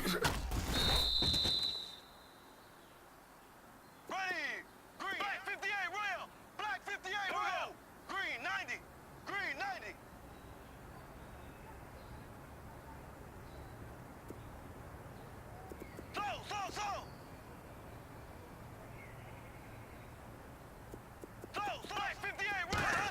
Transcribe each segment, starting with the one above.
Green. Black 58, rail. Black 58, rail. Green 90. Green 90. Slow. Black 58, rail.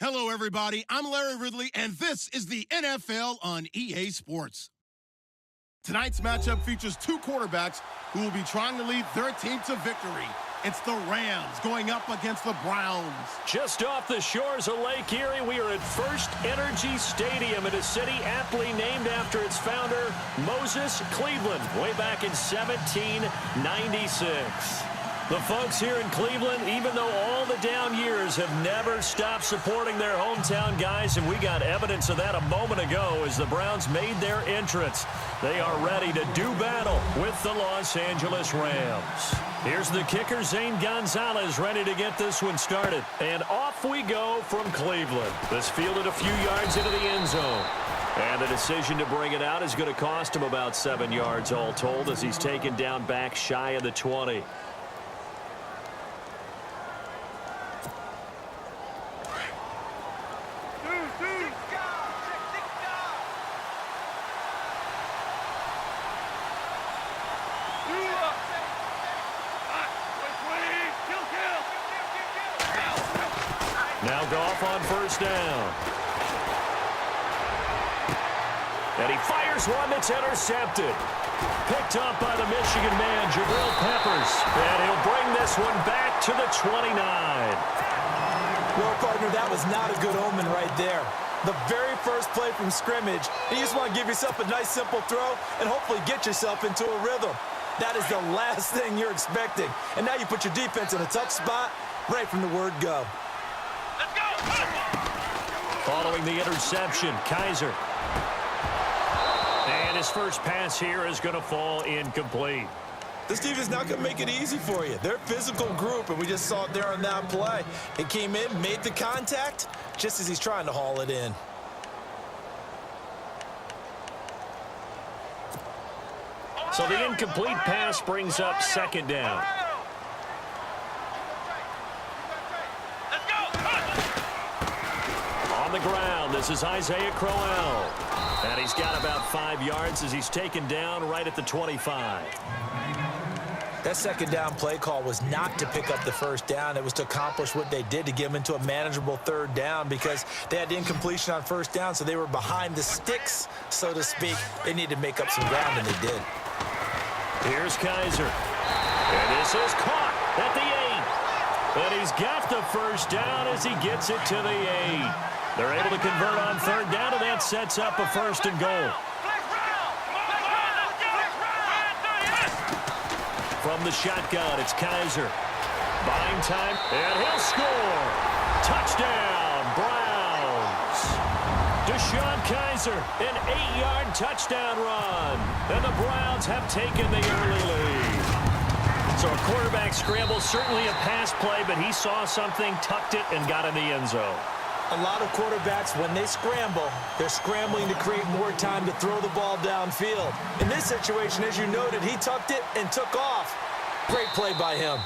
Hello, everybody. I'm Larry Ridley, and this is the NFL on EA Sports. Tonight's matchup features two quarterbacks who will be trying to lead their team to victory. It's the Rams going up against the Browns. Just off the shores of Lake Erie, we are at First Energy Stadium in a city aptly named after its founder, Moses Cleveland, way back in 1796. The folks here in Cleveland, even though all the down years, have never stopped supporting their hometown guys, and we got evidence of that a moment ago as the Browns made their entrance. They are ready to do battle with the Los Angeles Rams. Here's the kicker, Zane Gonzalez, ready to get this one started. And off we go from Cleveland. This fielded a few yards into the end zone. And the decision to bring it out is going to cost him about 7 yards all told as he's taken down back shy of the 20. Now Goff on first down. And he fires one that's intercepted. Picked up by the Michigan man, Jabril Peppers. And he'll bring this one back to the 29. Well, partner, that was not a good omen right there. The very first play from scrimmage, you just want to give yourself a nice, simple throw and hopefully get yourself into a rhythm. That is the last thing you're expecting. And now you put your defense in a tough spot right from the word go. Following the interception, Kaiser. And his first pass here is going to fall incomplete. This team is not going to make it easy for you. They're a physical group, and we just saw it there on that play. It came in, made the contact, just as he's trying to haul it in. So the incomplete pass brings up second down. On the ground, this is Isaiah Crowell. And he's got about 5 yards as he's taken down right at the 25. That second down play call was not to pick up the first down. It was to accomplish what they did to get them into a manageable third down because they had incompletion on first down, so they were behind the sticks, so to speak. They needed to make up some ground, and they did. Here's Kaiser. And this is caught at the 8. And he's got the first down as he gets it to the 8. They're able to convert on third down, and that sets up a first and goal. From the shotgun, it's Kaiser. Buying time, and he'll score. Touchdown, Browns. Deshaun Kaiser, an 8-yard touchdown run. And the Browns have taken the early lead. So a quarterback scramble, certainly a pass play, but he saw something, tucked it, and got in the end zone. A lot of quarterbacks, when they scramble, they're scrambling to create more time to throw the ball downfield. In this situation, as you noted, he tucked it and took off. Great play by him.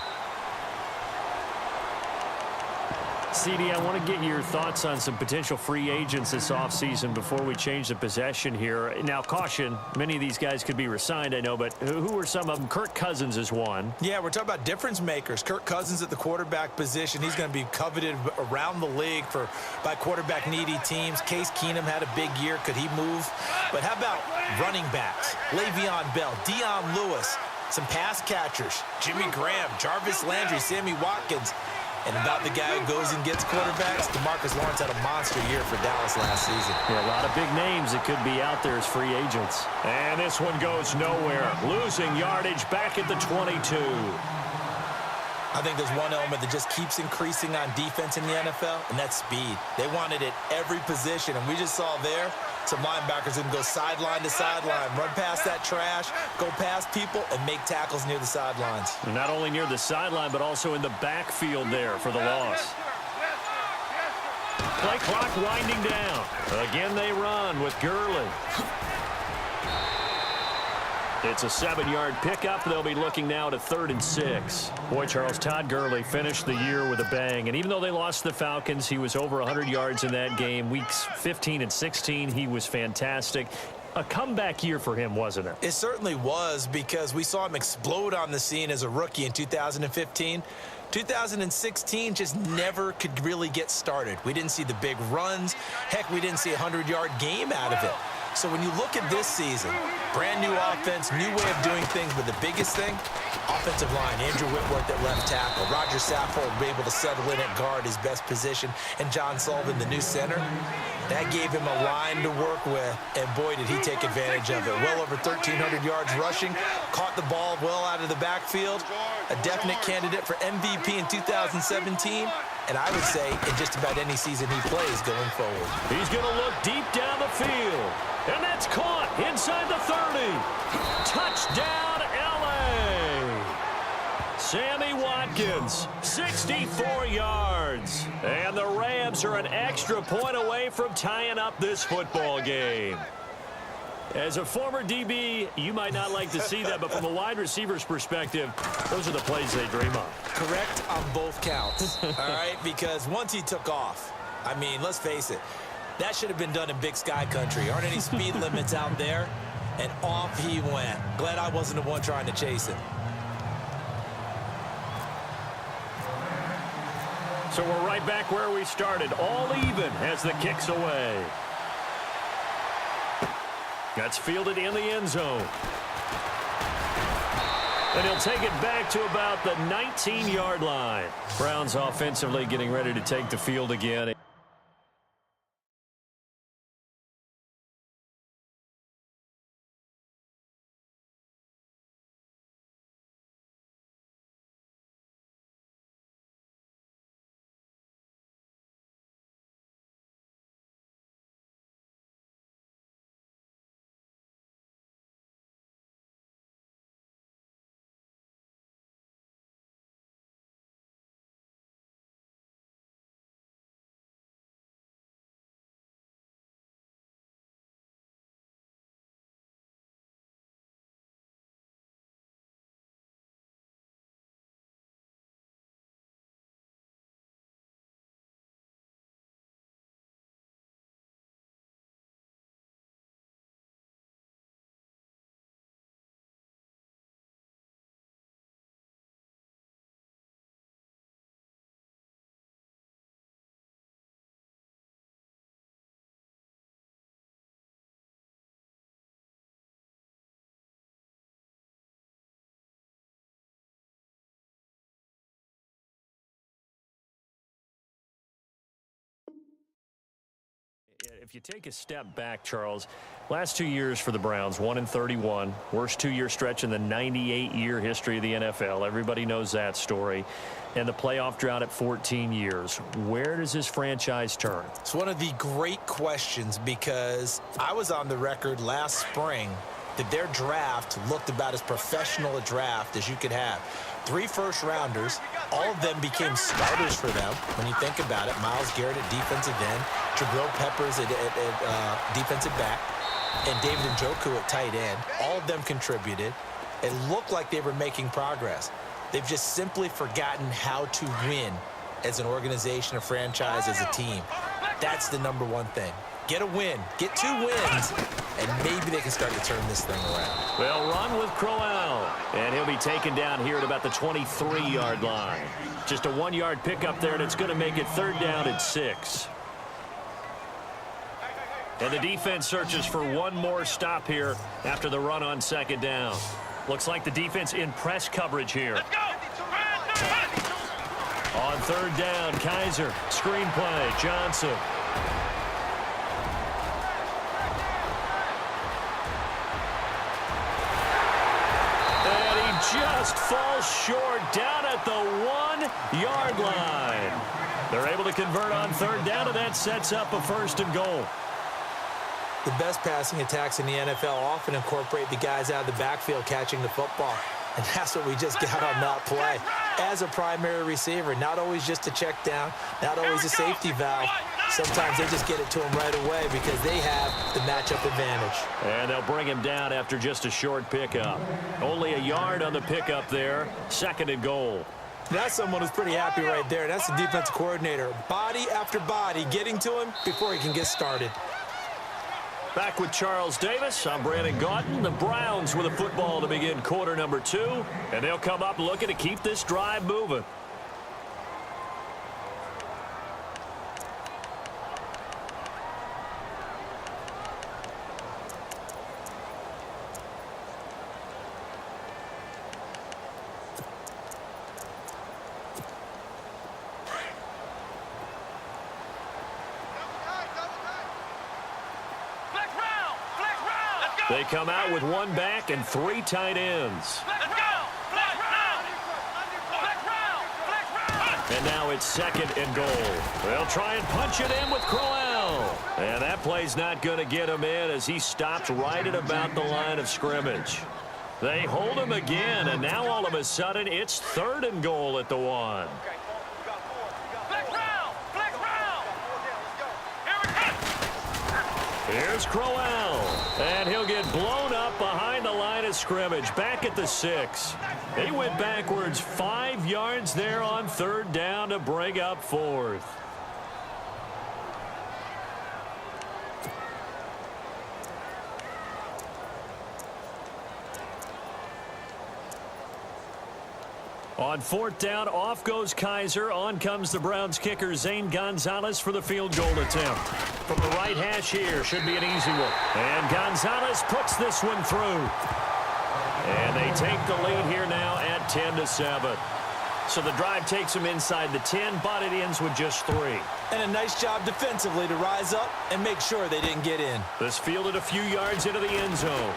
CD, I want to get your thoughts on some potential free agents this offseason before we change the possession here. Now, caution, many of these guys could be re-signed, I know, but who are some of them? Kirk Cousins is one. Yeah, we're talking about difference makers. Kirk Cousins at the quarterback position. He's going to be coveted around the league by quarterback-needy teams. Case Keenum had a big year. Could he move? But how about running backs? Le'Veon Bell, Dion Lewis, some pass catchers, Jimmy Graham, Jarvis Landry, Sammy Watkins. And about the guy who goes and gets quarterbacks, DeMarcus Lawrence had a monster year for Dallas last season. Yeah, a lot of big names that could be out there as free agents. And this one goes nowhere. Losing yardage back at the 22. I think there's one element that just keeps increasing on defense in the NFL, and that's speed. They want it at every position, and we just saw there some linebackers who can go sideline to sideline, run past that trash, go past people, and make tackles near the sidelines. And not only near the sideline, but also in the backfield there for the loss. Play clock winding down. Again, they run with Gurley. It's a 7-yard pickup. They'll be looking now to 3rd and 6. Boy, Charles, Todd Gurley finished the year with a bang. And even though they lost the Falcons, he was over 100 yards in that game. Weeks 15 and 16, he was fantastic. a comeback year for him, wasn't it? It certainly was, because we saw him explode on the scene as a rookie in 2015. 2016 just never could really get started. We didn't see the big runs. Heck, we didn't see a 100-yard game out of it. So when you look at this season, brand new offense, new way of doing things, but the biggest thing, offensive line, Andrew Whitworth at left tackle, Roger Saffold able to settle in at guard, his best position, and John Sullivan, the new center. That gave him a line to work with, and boy, did he take advantage of it. Well over 1,300 yards rushing, caught the ball well out of the backfield, a definite candidate for MVP in 2017, and I would say in just about any season he plays going forward. He's going to look deep down the field, and that's caught inside the 30. Touchdown, L.A. Sammy Watkins, 64 yards. And the Rams are an extra point away from tying up this football game. As a former DB, you might not like to see that, but from a wide receiver's perspective, those are the plays they dream of. Correct on both counts, all right? Because once he took off, I mean, let's face it, that should have been done in Big Sky Country. Aren't any speed limits out there? And off he went. Glad I wasn't the one trying to chase him. So we're right back where we started, all even as the kick's away. That's fielded in the end zone. And he'll take it back to about the 19-yard line. Browns offensively getting ready to take the field again. If you take a step back, Charles, last 2 years for the Browns, 1-31, worst two-year stretch in the 98-year history of the NFL. Everybody knows that story. And the playoff drought at 14 years. Where does this franchise turn? It's one of the great questions, because I was on the record last spring that their draft looked about as professional a draft as you could have. 3 first-rounders, all of them became starters for them when you think about it. Myles Garrett at defensive end, Jabril Peppers at defensive back, and David Njoku at tight end. All of them contributed. It looked like they were making progress. They've just simply forgotten how to win as an organization, a franchise, as a team. That's the #1 thing. Get a win. Get 2 wins, and maybe they can start to turn this thing around. Well, run with Crowell, and he'll be taken down here at about the 23-yard line. Just a 1-yard pickup there, and it's going to make it 3rd down at 6. And the defense searches for one more stop here after the run on 2nd down. Looks like the defense in press coverage here. On 3rd down, Kaiser, screenplay, Johnson. Just falls short down at the 1-yard line. They're able to convert on 3rd down, and that sets up a 1st and goal. The best passing attacks in the NFL often incorporate the guys out of the backfield catching the football. And that's what we just got on that play. As a primary receiver, not always just a check down, not always a safety valve. Sometimes they just get it to him right away because they have the matchup advantage. And they'll bring him down after just a short pickup. Only a yard on the pickup there. 2nd and goal. That's someone who's pretty happy right there. That's the defensive coordinator. Body after body getting to him before he can get started. Back with Charles Davis. I'm Brandon Gaudin. The Browns with a football to begin quarter number 2. And they'll come up looking to keep this drive moving. They come out with one back and 3 tight ends. And now it's 2nd and goal. They'll try and punch it in with Crowell. And that play's not going to get him in as he stops right at about the line of scrimmage. They hold him again, and now all of a sudden it's 3rd and goal at the 1. Here's Crowell, and he'll get blown up behind the line of scrimmage, back at the 6. He went backwards 5 yards there on 3rd down to bring up 4th. On 4th down, off goes Kaiser. On comes the Browns kicker, Zane Gonzalez, for the field goal attempt. From the right hash here, should be an easy one. And Gonzalez puts this one through. And they take the lead here now at 10-7. So the drive takes them inside the 10, but it ends with just 3. And a nice job defensively to rise up and make sure they didn't get in. This fielded a few yards into the end zone.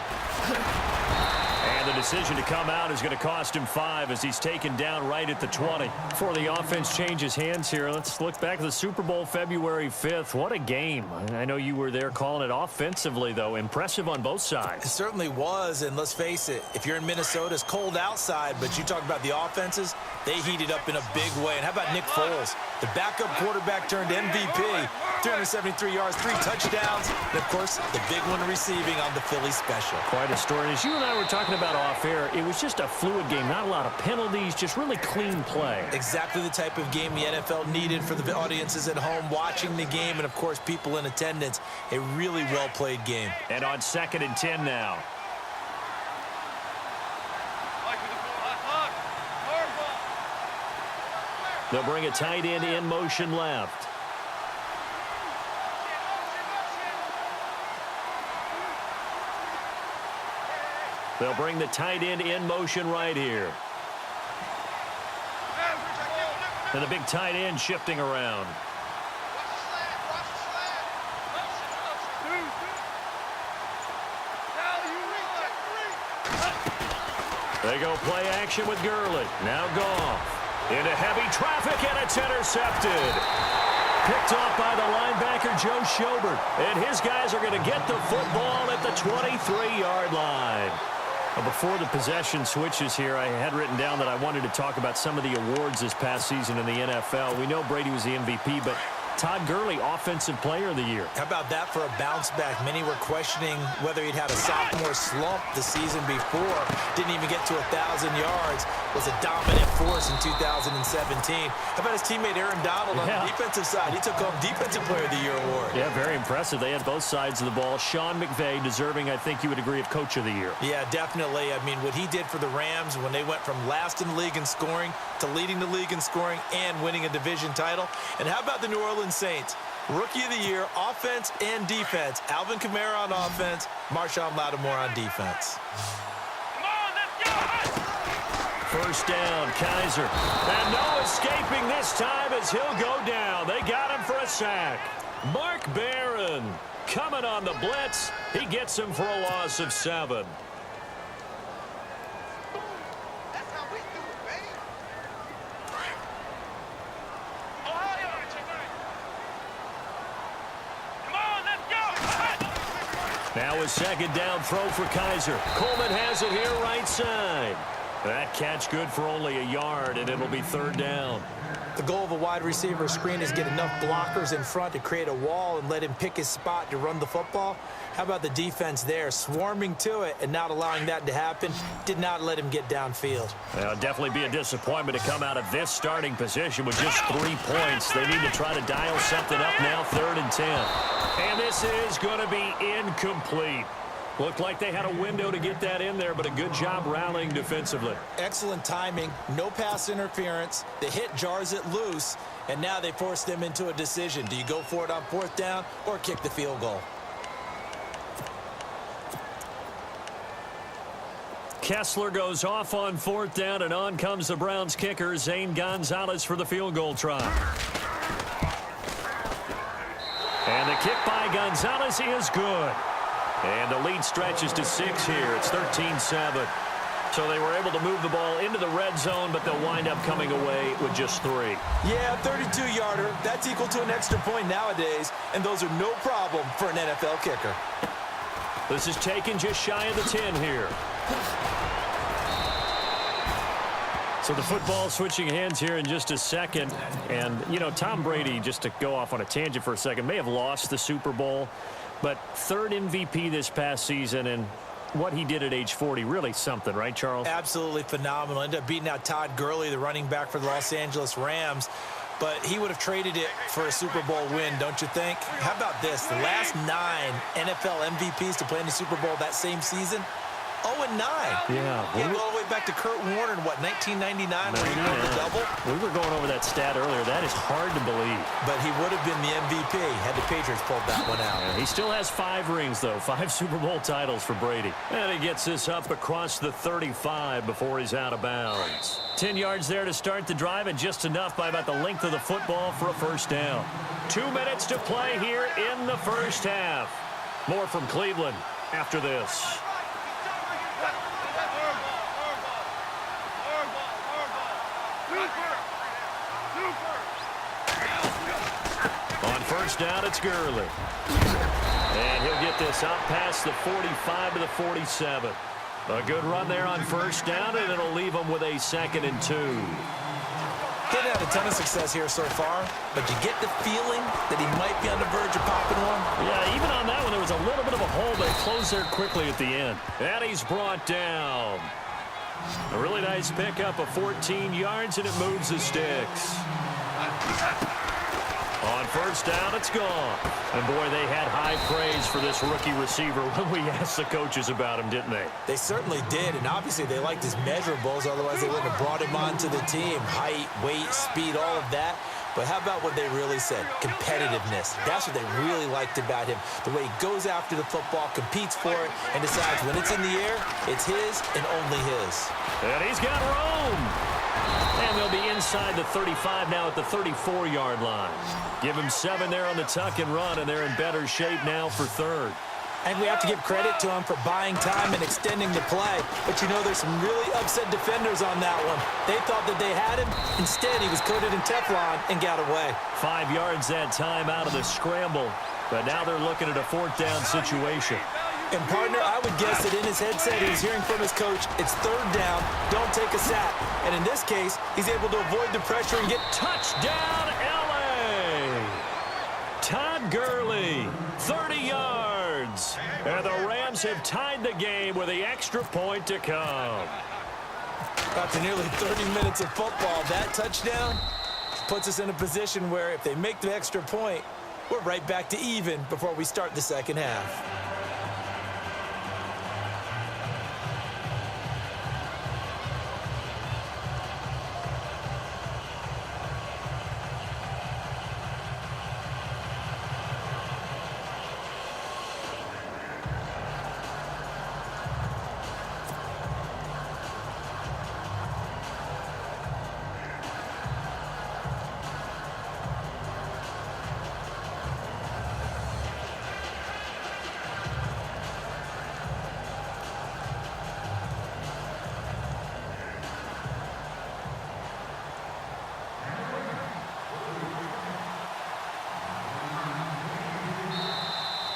And the decision to come out is going to cost him 5 as he's taken down right at the 20. Before the offense changes hands here, let's look back at the Super Bowl February 5th. What a game. I know you were there calling it offensively, though. Impressive on both sides. It certainly was, and let's face it, if you're in Minnesota, it's cold outside, but you talk about the offenses, they heated up in a big way. And how about Nick Foles, the backup quarterback turned MVP, 373 yards, 3 touchdowns, and, of course, the big one receiving on the Philly special. Quite a story. As you and I were talking about off air, it was just a fluid game, not a lot of penalties, just really clean play. Exactly the type of game the NFL needed for the audiences at home watching the game, and of course people in attendance. A really well played game. And on 2nd and 10 now. They'll bring a tight end in motion left. They'll bring the tight end in motion right here. And the big tight end shifting around. They go play action with Gurley. Now Goff. Into heavy traffic, and it's intercepted. Picked off by the linebacker, Joe Schobert. And his guys are going to get the football at the 23-yard line. Before the possession switches here, I had written down that I wanted to talk about some of the awards this past season in the NFL. We know Brady was the MVP, but Todd Gurley, Offensive Player of the Year. How about that for a bounce back? Many were questioning whether he'd had a sophomore slump the season before. Didn't even get to 1,000 yards. Was a dominant force in 2017. How about his teammate Aaron Donald on the defensive side? He took home Defensive Player of the Year award. Yeah, very impressive. They had both sides of the ball. Sean McVay deserving, I think you would agree, of Coach of the Year. Yeah, definitely. I mean, what he did for the Rams when they went from last in the league in scoring to leading the league in scoring and winning a division title. And how about the New Orleans Saints? Rookie of the Year, offense and defense. Alvin Kamara on offense, Marshawn Lattimore on defense. First down, Kaiser. And no escaping this time as he'll go down. They got him for a sack. Mark Barron coming on the blitz. He gets him for a loss of 7. Now a 2nd down throw for Kaiser. Coleman has it here right side. That catch good for only a yard, and it'll be third down. The goal of a wide receiver screen is get enough blockers in front to create a wall and let him pick his spot to run the football. How about the defense there, swarming to it and not allowing that to happen? Did not let him get downfield. It'll definitely be a disappointment to come out of this starting position with just 3 points. They need to try to dial something up now, 3rd and 10. And this is going to be incomplete. Looked like they had a window to get that in there, but a good job rallying defensively. Excellent timing, no pass interference. The hit jars it loose, and now they force them into a decision. Do you go for it on 4th down or kick the field goal? Kessler goes off on 4th down, and on comes the Browns kicker, Zane Gonzalez, for the field goal try. And the kick by Gonzalez is good. And the lead stretches to 6 here. It's 13-7. So they were able to move the ball into the red zone, but they'll wind up coming away with just 3. Yeah, 32-yarder. That's equal to an extra point nowadays, and those are no problem for an NFL kicker. This is taken just shy of the 10 here. So the football switching hands here in just a second. And, you know, Tom Brady, just to go off on a tangent for a second, may have lost the Super Bowl. But 3rd MVP this past season, and what he did at age 40, really something, right, Charles? Absolutely phenomenal. Ended up beating out Todd Gurley, the running back for the Los Angeles Rams. But he would have traded it for a Super Bowl win, don't you think? How about this? The last 9 NFL MVPs to play in the Super Bowl that same season, 0-9. Yeah. Getting all the way back to Kurt Warner in, what, 1999 where he won the double? We were going over that stat earlier. That is hard to believe. But he would have been the MVP had the Patriots pulled that one out. Yeah, he still has 5 rings, though. 5 Super Bowl titles for Brady. And he gets this up across the 35 before he's out of bounds. 10 yards there to start the drive, and just enough by about the length of the football for a first down. 2 minutes to play here in the first half. More from Cleveland after this. On first down, it's Gurley. And he'll get this out past the 45 to the 47. A good run there on first down, and it'll leave him with a 2nd and 2. Didn't have a ton of success here so far, but you get the feeling that he might be on the verge of popping one. Yeah, even on that one, there was a little bit of a hole, but it closed there quickly at the end. And he's brought down. A really nice pickup of 14 yards, and it moves the sticks. On first down, it's gone. And, boy, they had high praise for this rookie receiver when we asked the coaches about him, didn't they? They certainly did, and obviously they liked his measurables, otherwise they wouldn't have brought him onto the team. Height, weight, speed, all of that. But how about what they really said? Competitiveness. That's what they really liked about him. The way he goes after the football, competes for it, and decides when it's in the air, it's his and only his. And he's got room. And they'll be inside the 35 now at the 34-yard line. Give him 7 there on the tuck and run, and they're in better shape now for 3rd. And we have to give credit to him for buying time and extending the play. But, you know, there's some really upset defenders on that one. They thought that they had him. Instead, he was coated in Teflon and got away. 5 yards that time out of the scramble. But now they're looking at a 4th down situation. And, partner, I would guess that in his headset he was hearing from his coach, it's 3rd down, don't take a sack. And in this case, he's able to avoid the pressure and get touchdown, L.A. Todd Gurley, 30 yards. And the Rams have tied the game with the extra point to come. After nearly 30 minutes of football, that touchdown puts us in a position where if they make the extra point, we're right back to even before we start the second half.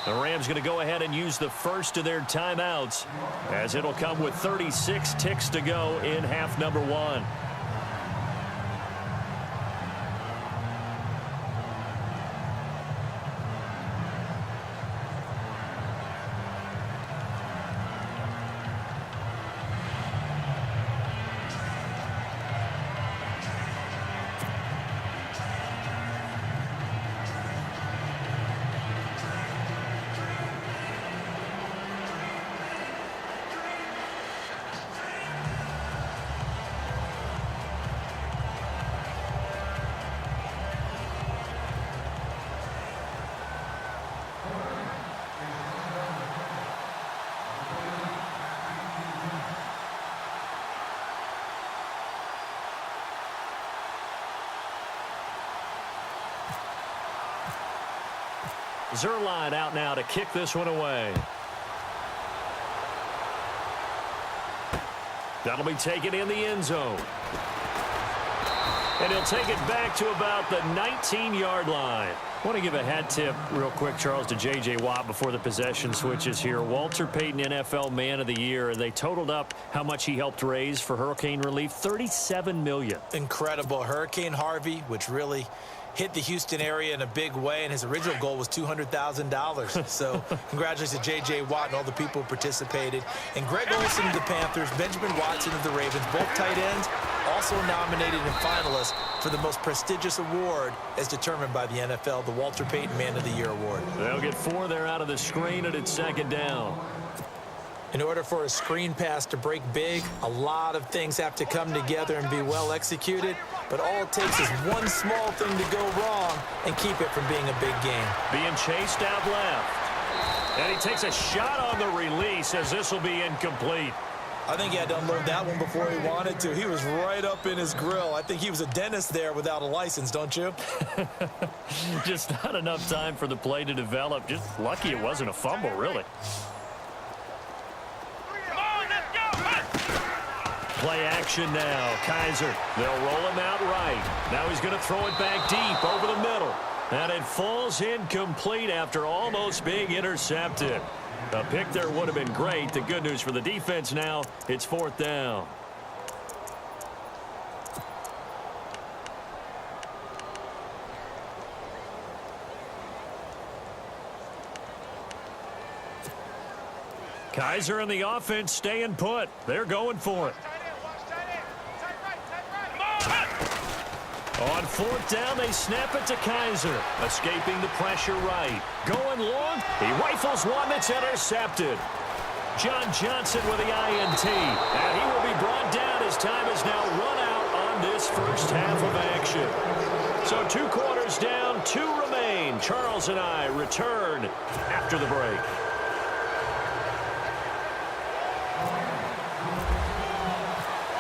The Rams going to go ahead and use the first of their timeouts, as it'll come with 36 ticks to go in half number 1. Zerline out now to kick this one away. That'll be taken in the end zone. And he'll take it back to about the 19-yard line. I want to give a hat tip real quick, Charles, to J.J. Watt before the possession switches here. Walter Payton NFL Man of the Year, and they totaled up how much he helped raise for hurricane relief, $37 million. Incredible. Hurricane Harvey, which really hit the Houston area in a big way, and his original goal was $200,000. So congratulations to J.J. Watt and all the people who participated. And Greg Olsen of the Panthers, Benjamin Watson of the Ravens, both tight ends, also nominated and finalists for the most prestigious award as determined by the NFL, the Walter Payton Man of the Year Award. They'll get 4 there out of the screen, and it's second down. In order for a screen pass to break big, a lot of things have to come together and be well executed. But all it takes is one small thing to go wrong and keep it from being a big game. Being chased out left. And he takes a shot on the release as this will be incomplete. I think he had to unload that one before he wanted to. He was right up in his grill. I think he was a dentist there without a license, don't you? Just not enough time for the play to develop. Just lucky it wasn't a fumble, really. Play action now. Kaiser. They'll roll him out right. Now he's going to throw it back deep over the middle. And it falls incomplete after almost being intercepted. A pick there would have been great. The good news for the defense now, it's 4th down. Kaiser and the offense staying put. They're going for it. On 4th down, they snap it to Kaiser. Escaping the pressure right. Going long. He rifles one that's intercepted. John Johnson with the INT. And he will be brought down as time is now run out on this first half of action. So 2 quarters down, 2 remain. Charles and I return after the break.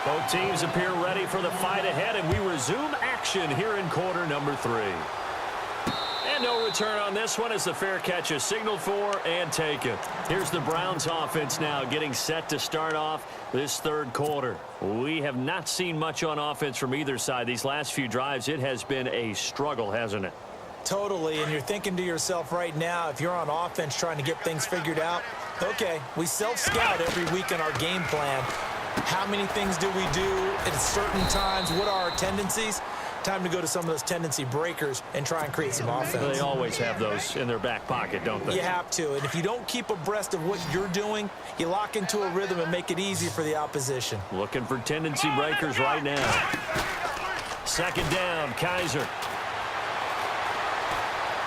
Both teams appear ready for the fight ahead, and we resume action here in quarter number 3. And no return on this one as the fair catch is signaled for and taken. Here's the Browns offense now getting set to start off this 3rd quarter. We have not seen much on offense from either side. These last few drives, it has been a struggle, hasn't it? Totally, and you're thinking to yourself right now, if you're on offense trying to get things figured out, okay, we self-scout every week in our game plan. How many things do we do at certain times? What are our tendencies? Time to go to some of those tendency breakers and try and create some offense. They always have those in their back pocket, don't they? You have to. And if you don't keep abreast of what you're doing, you lock into a rhythm and make it easy for the opposition. Looking for tendency breakers right now. 2nd down, Kaiser.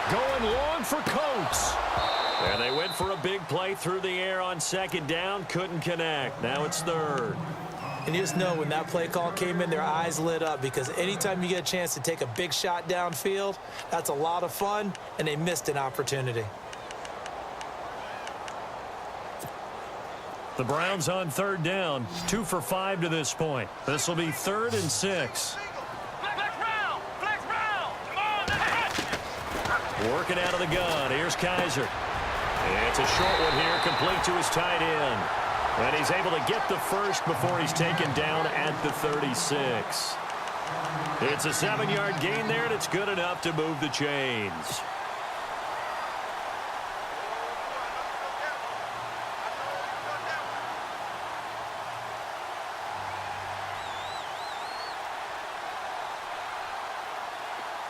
Going long for Coates. And they went for a big play through the air on 2nd down. Couldn't connect. Now it's 3rd. And you just know when that play call came in, their eyes lit up, because anytime you get a chance to take a big shot downfield, that's a lot of fun, and they missed an opportunity. The Browns on 3rd down. 2 for 5 to this point. This will be 3rd and 6. Working out of the gun. Here's Kaiser. It's a short one here, complete to his tight end. And he's able to get the first before he's taken down at the 36. It's a 7-yard gain there, and it's good enough to move the chains.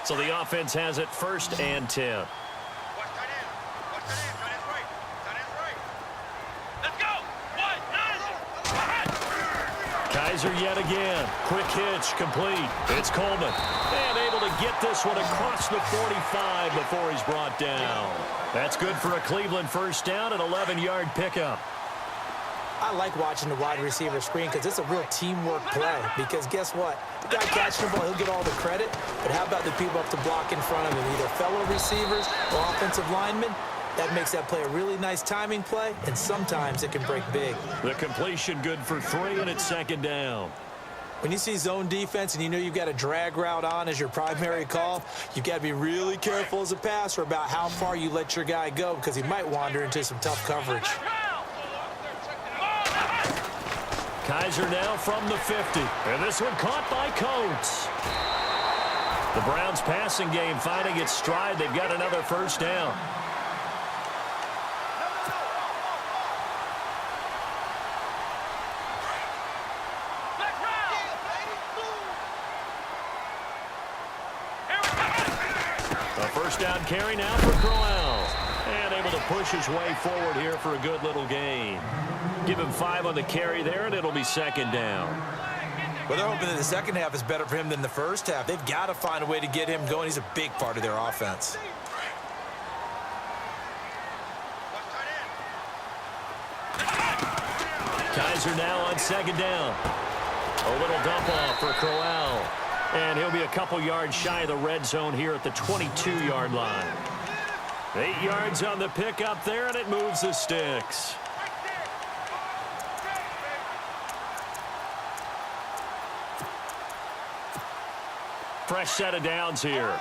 So the offense has it 1st and 10. Watch tight end. Watch tight end. Tight end's right. Tight end's right. Let's go. 1, 9. Kaiser yet again. Quick hitch, complete. It's Coleman. And able to get this one across the 45 before he's brought down. That's good for a Cleveland 1st down, an 11-yard pickup. I like watching the wide receiver screen because it's a real teamwork play. Because guess what? The guy catching the ball, he'll get all the credit. But how about the people up to block in front of him, either fellow receivers or offensive linemen? That makes that play a really nice timing play, and sometimes it can break big. The completion good for 3, and it's 2nd down. When you see zone defense and you know you've got a drag route on as your primary call, you've got to be really careful as a passer about how far you let your guy go because he might wander into some tough coverage. Kaiser now from the 50. And this one caught by Coates. The Browns passing game finding its stride. They've got another 1st down. A 1st down carry now for Crowell. And able to push his way forward here for a good little gain. Give him 5 on the carry there, and it'll be 2nd down. Well, they're hoping that the second half is better for him than the first half. They've got to find a way to get him going. He's a big part of their offense. Kaiser now on 2nd down. A little dump off for Crowell. And he'll be a couple yards shy of the red zone here at the 22-yard line. 8 yards on the pickup there, and it moves the sticks. Fresh set of downs here.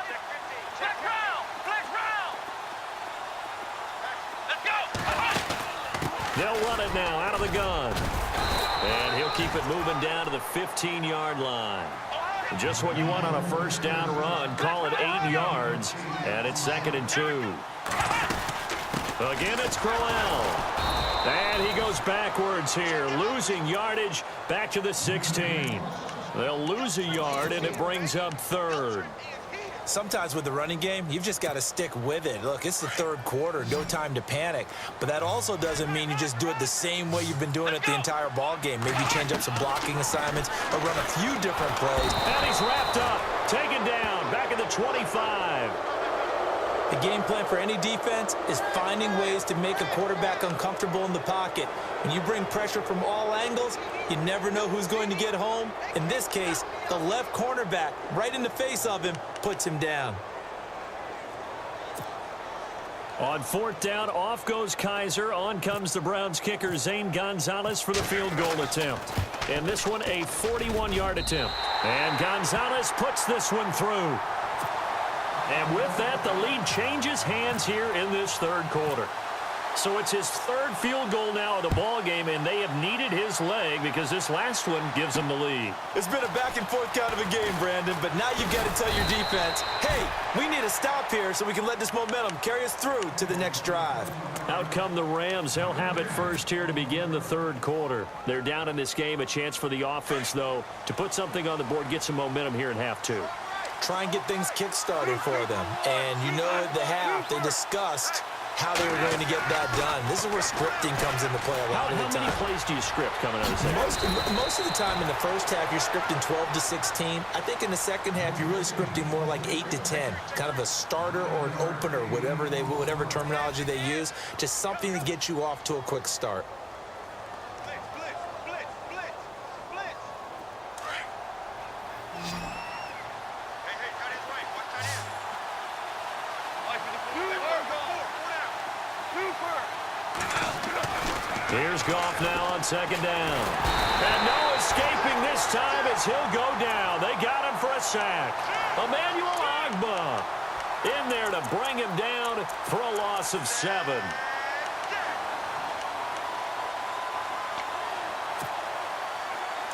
They'll run it now out of the gun. And he'll keep it moving down to the 15-yard line. Just what you want on a 1st down run. Call it 8 yards. And it's 2nd and 2. Again, it's Crowell. And he goes backwards here, losing yardage back to the 16. They'll lose a yard, and it brings up 3rd. Sometimes with the running game, you've just got to stick with it. Look, it's the 3rd quarter, no time to panic. But that also doesn't mean you just do it the same way you've been doing it the entire ball game. Maybe change up some blocking assignments or run a few different plays. And he's wrapped up, taken down, back at the 25. The game plan for any defense is finding ways to make a quarterback uncomfortable in the pocket. When you bring pressure from all angles, you never know who's going to get home. In this case, the left cornerback, right in the face of him, puts him down. On 4th down, off goes Kaiser. On comes the Browns kicker, Zane Gonzalez, for the field goal attempt. And this one, a 41-yard attempt. And Gonzalez puts this one through. And with that, the lead changes hands here in this 3rd quarter. So it's his 3rd field goal now of the ball game, and they have needed his leg because this last one gives them the lead. It's been a back-and-forth kind of a game, Brandon, but now you've got to tell your defense, hey, we need a stop here so we can let this momentum carry us through to the next drive. Out come the Rams. They'll have it first here to begin the 3rd quarter. They're down in this game. A chance for the offense, though, to put something on the board, get some momentum here in half 2. Try and get things kick-started for them. And you know at the half, they discussed how they were going to get that done. This is where scripting comes into play a lot of the time. How many plays do you script coming out of the second? Most of the time in the first half, you're scripting 12 to 16. I think in the second half, you're really scripting more like 8 to 10. Kind of a starter or an opener, whatever terminology they use. Just something to get you off to a quick start. Here's Goff now on 2nd down. And no escaping this time as he'll go down. They got him for a sack. Emmanuel Ogbah in there to bring him down for a loss of 7.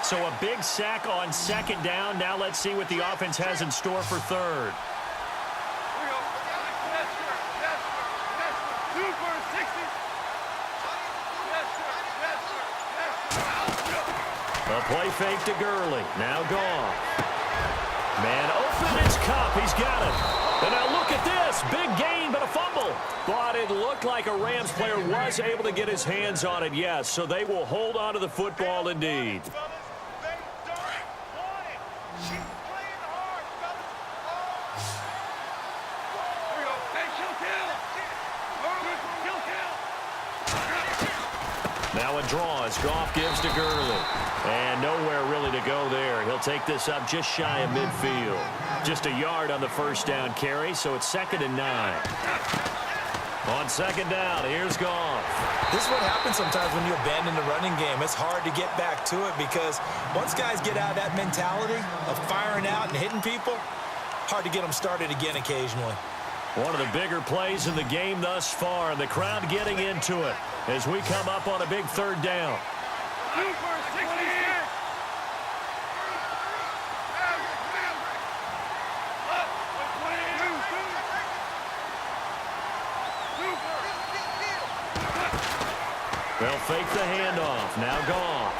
So a big sack on 2nd down. Now let's see what the offense has in store for 3rd. A play fake to Gurley. Now Goff. Man open, it's Cup. He's got it. And now look at this. Big gain, but a fumble. But it looked like a Rams player was able to get his hands on it, yes. So they will hold on to the football indeed. Now a draw as Goff gives to Gurley. And nowhere really to go there. He'll take this up just shy of midfield. Just a yard on the first down carry, so it's 2nd and 9. On 2nd down, here's Goff. This is what happens sometimes when you abandon the running game. It's hard to get back to it because once guys get out of that mentality of firing out and hitting people, hard to get them started again occasionally. One of the bigger plays in the game thus far, and the crowd getting into it as we come up on a big 3rd down. They'll fake the handoff. Now Goff.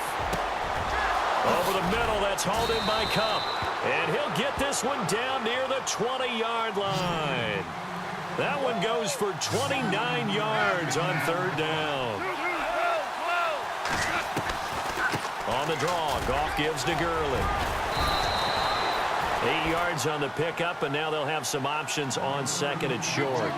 Over the middle, that's hauled in by Cup. And he'll get this one down near the 20-yard line. That one goes for 29 yards on 3rd down. On the draw, Goff gives to Gurley. 8 yards on the pickup, and now they'll have some options on 2nd and short.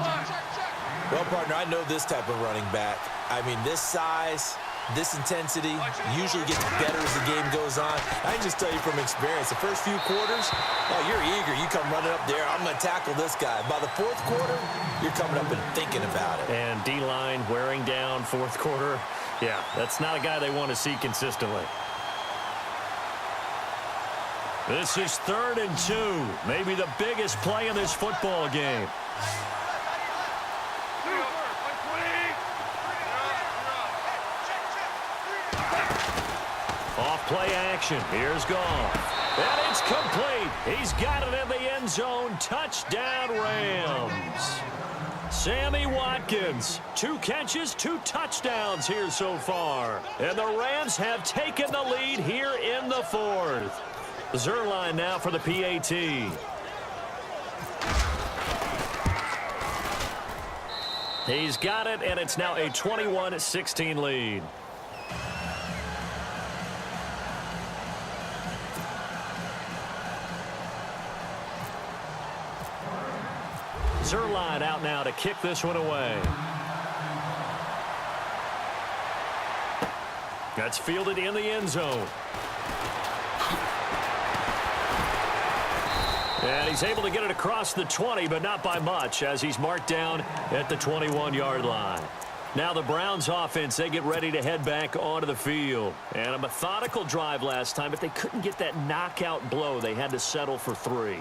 Well, partner, I know this type of running back. I mean, this size, this intensity usually gets better as the game goes on. I can just tell you from experience, the first few quarters, oh, you're eager. You come running up there, I'm going to tackle this guy. By the 4th quarter, you're coming up and thinking about it. And D-line wearing down 4th quarter. Yeah, that's not a guy they want to see consistently. This is 3rd and 2. Maybe the biggest play in this football game. Off-play action. Here's Goff. And it's complete. He's got it in the end zone. Touchdown, Rams. Sammy Watkins. 2 catches, 2 touchdowns here so far. And the Rams have taken the lead here in the 4th. Zerline now for the PAT. He's got it, and it's now a 21-16 lead. Zerline out now to kick this one away. That's fielded in the end zone. And he's able to get it across the 20, but not by much, as he's marked down at the 21-yard line. Now the Browns offense, they get ready to head back onto the field. And a methodical drive last time, but they couldn't get that knockout blow. They had to settle for 3.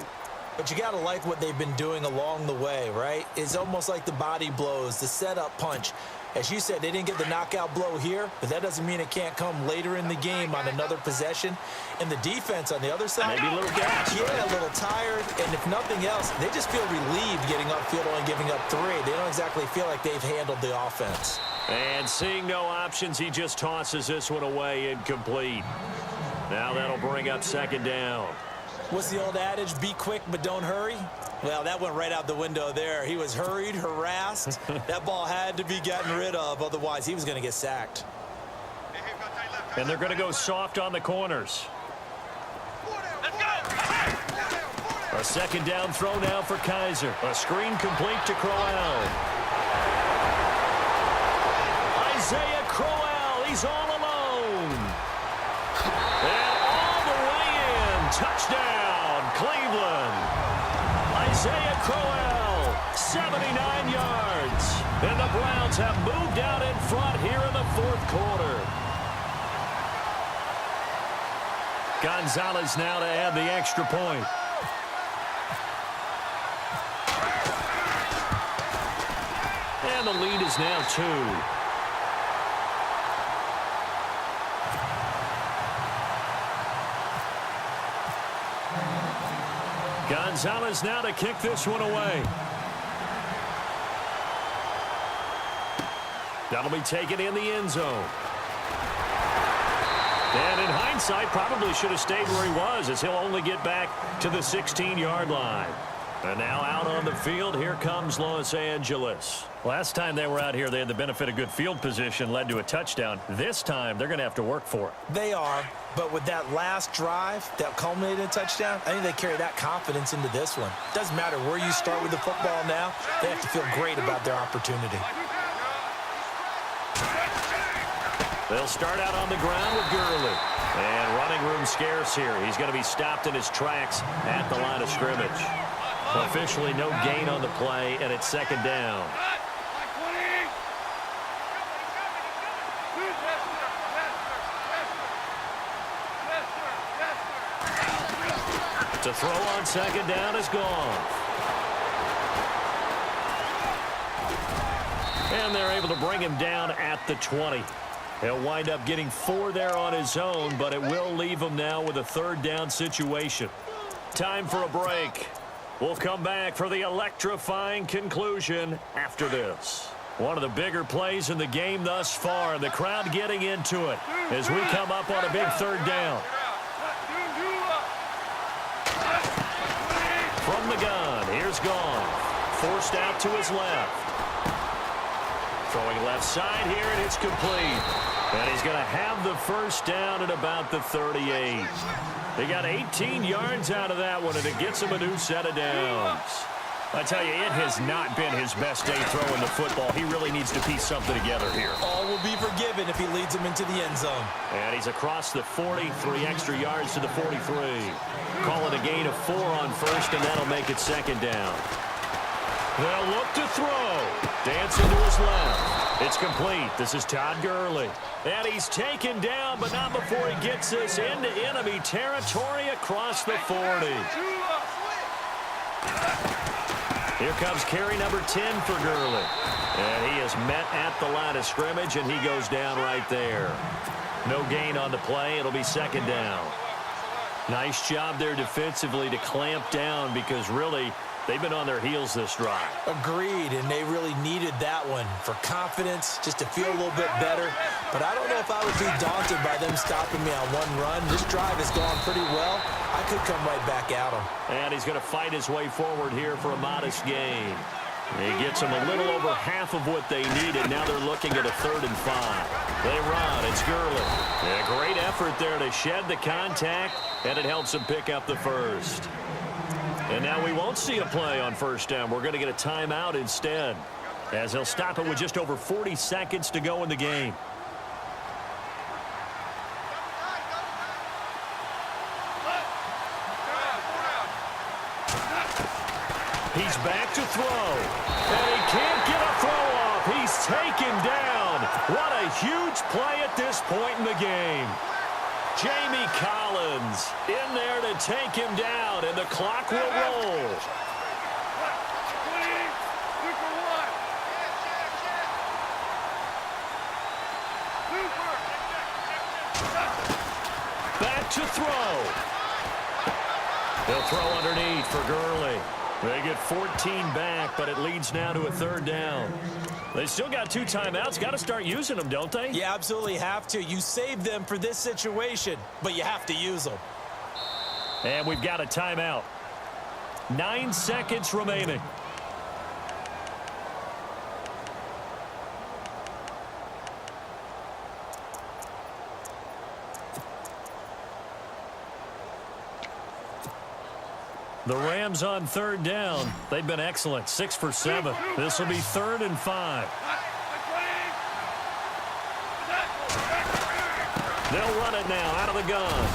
But you got to like what they've been doing along the way, right? It's almost like the body blows, the setup punch. As you said, they didn't get the knockout blow here, but that doesn't mean it can't come later in the game on another possession. And the defense on the other side, maybe a little gas. Yeah, a little tired. And if nothing else, they just feel relieved getting upfield only giving up 3. They don't exactly feel like they've handled the offense. And seeing no options, he just tosses this one away incomplete. Now that'll bring up 2nd down. What's the old adage? Be quick, but don't hurry. Well, that went right out the window there. He was hurried, harassed. That ball had to be gotten rid of. Otherwise, he was going to get sacked. And they're going to go soft on the corners. Let's go! A 2nd down throw now for Kaiser. A screen complete to Crowell. Isaiah Crowell, he's all alone. And all the way in. Touchdown, Cleveland. Isaiah Crowell, 79 yards. And the Browns have moved out in front here in the 4th quarter. Gonzalez now to add the extra point. And the lead is now 2. Gonzalez now to kick this one away. That'll be taken in the end zone. And in hindsight, probably should have stayed where he was, as he'll only get back to the 16-yard line. And now out on the field, here comes Los Angeles. Last time they were out here, they had the benefit of good field position, led to a touchdown. This time, they're going to have to work for it. They are, but with that last drive that culminated in a touchdown, I think they carry that confidence into this one. Doesn't matter where you start with the football now, they have to feel great about their opportunity. They'll start out on the ground with Gurley. And running room scarce here. He's going to be stopped in his tracks at the line of scrimmage. Officially no gain on the play, and it's second down. To throw on second down is gone. And they're able to bring him down at the 20. He'll wind up getting 4 there on his own, but it will leave him now with a third down situation. Time for a break. We'll come back for the electrifying conclusion after this. One of the bigger plays in the game thus far, and the crowd getting into it as we come up on a big third down. From the gun, here's Goff. Forced out to his left. Throwing left side here, and it's complete. And he's going to have the first down at about the 38. They got 18 yards out of that one, and it gets him a new set of downs. I tell you, it has not been his best day throwing the football. He really needs to piece something together here. All will be forgiven if he leads him into the end zone. And he's across the 40, 3 extra yards to the 43. Call it a gain of 4 on first, and that'll make it second down. They'll look to throw. Dancing to his left. It's complete. This is Todd Gurley. And he's taken down, but not before he gets us into enemy territory across the 40. Here comes carry number 10 for Gurley. And he is met at the line of scrimmage, and he goes down right there. No gain on the play. It'll be second down. Nice job there defensively to clamp down, because really they've been on their heels this drive. Agreed, and they really needed that one for confidence, just to feel a little bit better. But I don't know if I would be daunted by them stopping me on one run. This drive has gone pretty well. I could come right back at him. And he's going to fight his way forward here for a modest gain. He gets them a little over half of what they needed. Now they're looking at a 3rd and 5. They run. It's Gurley. A great effort there to shed the contact, and it helps him pick up the first. And now we won't see a play on first down. We're going to get a timeout instead, as he'll stop it with just over 40 seconds to go in the game. He's back to throw. And he can't get a throw off. He's taken down. What a huge play at this point in the game. Jamie Collins in there to take him down, and the clock will roll. Back to throw. They'll throw underneath for Gurley. They get 14 back, but it leads now to a 3rd down. They still got 2 timeouts. Got to start using them, don't they? You absolutely have to. You save them for this situation, but you have to use them. And we've got a timeout. 9 seconds remaining. The Rams on 3rd down. They've been excellent. 6 for 7. This will be 3rd and 5. They'll run it now out of the gun.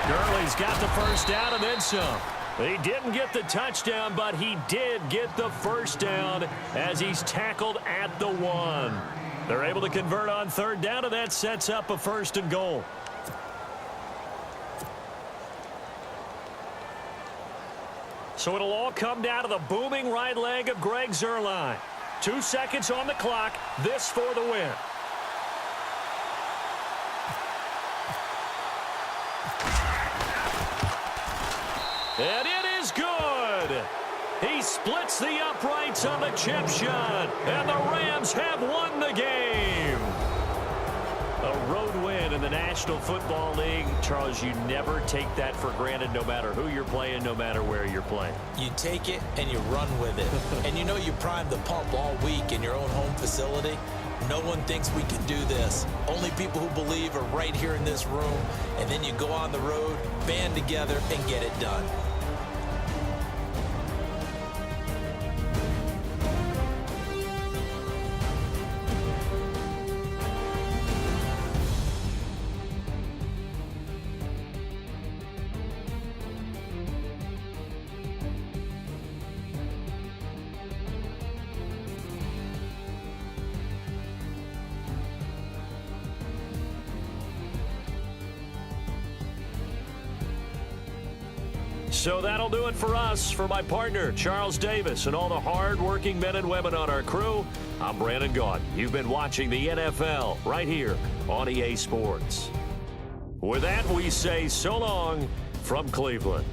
Gurley's got the first down and then some. He didn't get the touchdown, but he did get the first down as he's tackled at the 1. They're able to convert on 3rd down, and that sets up a 1st and goal. So it'll all come down to the booming right leg of Greg Zuerlein. 2 seconds on the clock. This for the win. And it is good. He splits the uprights on the chip shot, and the Rams have won the game. A road win in the National Football League, Charles, you never take that for granted no matter who you're playing, no matter where you're playing. You take it and you run with it. And you know you primed the pump all week in your own home facility. No one thinks we can do this. Only people who believe are right here in this room. And then you go on the road, band together, and get it done. So that'll do it for us. For my partner, Charles Davis, and all the hard-working men and women on our crew, I'm Brandon Gaudin. You've been watching the NFL right here on EA Sports. With that, we say so long from Cleveland.